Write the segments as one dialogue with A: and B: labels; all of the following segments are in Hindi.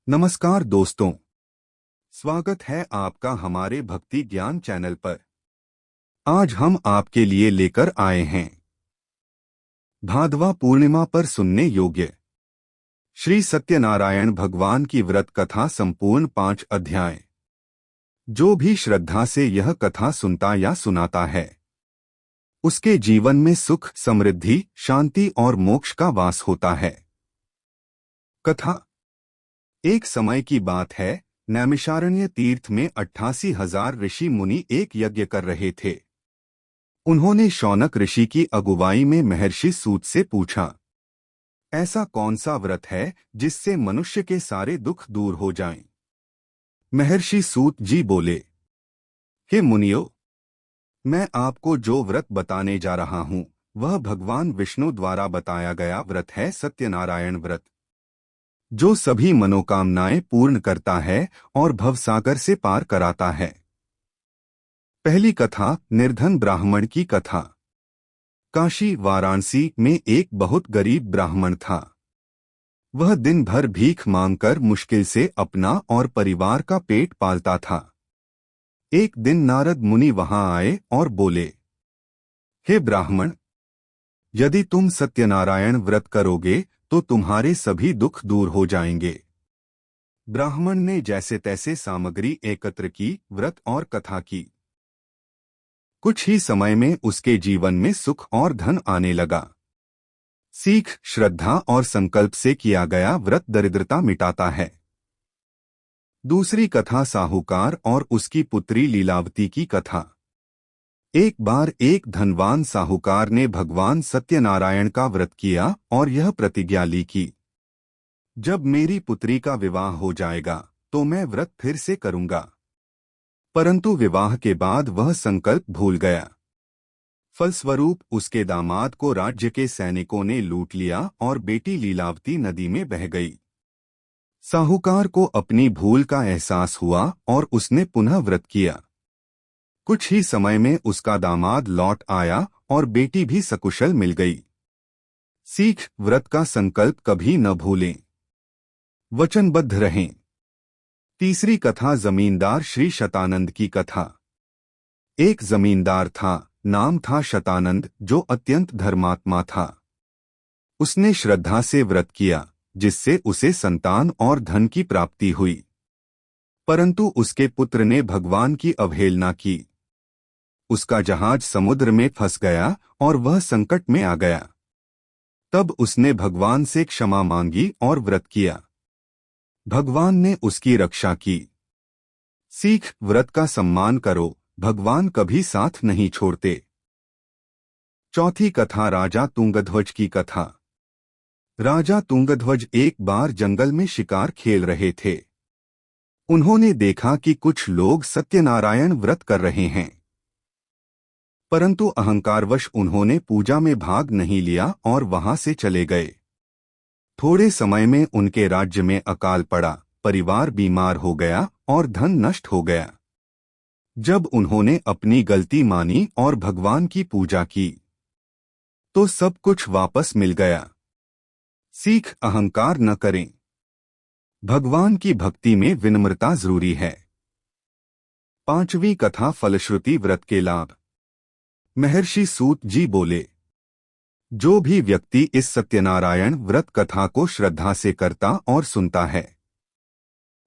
A: नमस्कार दोस्तों, स्वागत है आपका हमारे भक्ति ज्ञान चैनल पर। आज हम आपके लिए लेकर आए हैं भादवा पूर्णिमा पर सुनने योग्य श्री सत्यनारायण भगवान की व्रत कथा संपूर्ण 5 अध्याय। जो भी श्रद्धा से यह कथा सुनता या सुनाता है, उसके जीवन में सुख, समृद्धि, शांति और मोक्ष का वास होता है। कथा। एक समय की बात है, नैमिषारण्य तीर्थ में 88,000 ऋषि मुनि एक यज्ञ कर रहे थे। उन्होंने शौनक ऋषि की अगुवाई में महर्षि सूत से पूछा, ऐसा कौन सा व्रत है जिससे मनुष्य के सारे दुख दूर हो जाएं? महर्षि सूत जी बोले, हे मुनियो, मैं आपको जो व्रत बताने जा रहा हूं, वह भगवान विष्णु द्वारा बताया गया व्रत है, सत्यनारायण व्रत, जो सभी मनोकामनाएं पूर्ण करता है और भवसागर से पार कराता है। पहली कथा, निर्धन ब्राह्मण की कथा। काशी वाराणसी में एक बहुत गरीब ब्राह्मण था। वह दिन भर भीख मांगकर मुश्किल से अपना और परिवार का पेट पालता था। एक दिन नारद मुनि वहां आए और बोले, हे ब्राह्मण, यदि तुम सत्यनारायण व्रत करोगे तो तुम्हारे सभी दुख दूर हो जाएंगे। ब्राह्मण ने जैसे तैसे सामग्री एकत्र की, व्रत और कथा की। कुछ ही समय में उसके जीवन में सुख और धन आने लगा। सीख, श्रद्धा और संकल्प से किया गया व्रत दरिद्रता मिटाता है। दूसरी कथा, साहूकार और उसकी पुत्री लीलावती की कथा। एक बार एक धनवान साहूकार ने भगवान सत्यनारायण का व्रत किया और यह प्रतिज्ञा ली कि जब मेरी पुत्री का विवाह हो जाएगा तो मैं व्रत फिर से करूंगा। परंतु विवाह के बाद वह संकल्प भूल गया। फलस्वरूप उसके दामाद को राज्य के सैनिकों ने लूट लिया और बेटी लीलावती नदी में बह गई। साहूकार को अपनी भूल का एहसास हुआ और उसने पुनः व्रत किया। कुछ ही समय में उसका दामाद लौट आया और बेटी भी सकुशल मिल गई। सीख, व्रत का संकल्प कभी न भूलें, वचनबद्ध रहें। तीसरी कथा, जमींदार श्री शतानंद की कथा। एक जमींदार था, नाम था शतानंद, जो अत्यंत धर्मात्मा था। उसने श्रद्धा से व्रत किया, जिससे उसे संतान और धन की प्राप्ति हुई। परंतु उसके पुत्र ने भगवान की अवहेलना की। उसका जहाज समुद्र में फंस गया और वह संकट में आ गया। तब उसने भगवान से क्षमा मांगी और व्रत किया। भगवान ने उसकी रक्षा की। सीख, व्रत का सम्मान करो, भगवान कभी साथ नहीं छोड़ते। चौथी कथा, राजा तुंगध्वज की कथा। राजा तुंगध्वज एक बार जंगल में शिकार खेल रहे थे। उन्होंने देखा कि कुछ लोग सत्यनारायण व्रत कर रहे हैं, परंतु अहंकारवश उन्होंने पूजा में भाग नहीं लिया और वहां से चले गए। थोड़े समय में उनके राज्य में अकाल पड़ा, परिवार बीमार हो गया और धन नष्ट हो गया। जब उन्होंने अपनी गलती मानी और भगवान की पूजा की, तो सब कुछ वापस मिल गया। सीख, अहंकार न करें। भगवान की भक्ति में विनम्रता जरूरी है। पांचवी कथा, फलश्रुति व्रत के लाभ। महर्षि सूत जी बोले, जो भी व्यक्ति इस सत्यनारायण व्रत कथा को श्रद्धा से करता और सुनता है,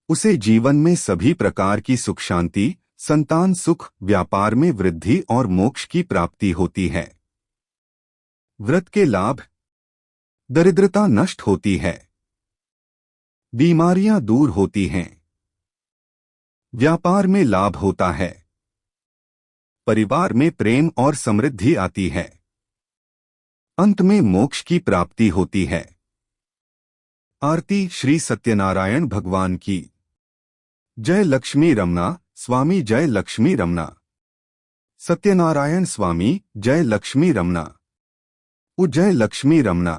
A: उसे जीवन में सभी प्रकार की सुख शांति, संतान सुख, व्यापार में वृद्धि और मोक्ष की प्राप्ति होती है। व्रत के लाभ। दरिद्रता नष्ट होती है, बीमारियां दूर होती हैं, व्यापार में लाभ होता है, परिवार में प्रेम और समृद्धि आती है, अंत में मोक्ष की प्राप्ति होती है। आरती श्री सत्यनारायण भगवान की। जय लक्ष्मी रमना स्वामी, जय लक्ष्मी रमना। सत्यनारायण स्वामी, जय लक्ष्मी रमना। जय लक्ष्मी रमना।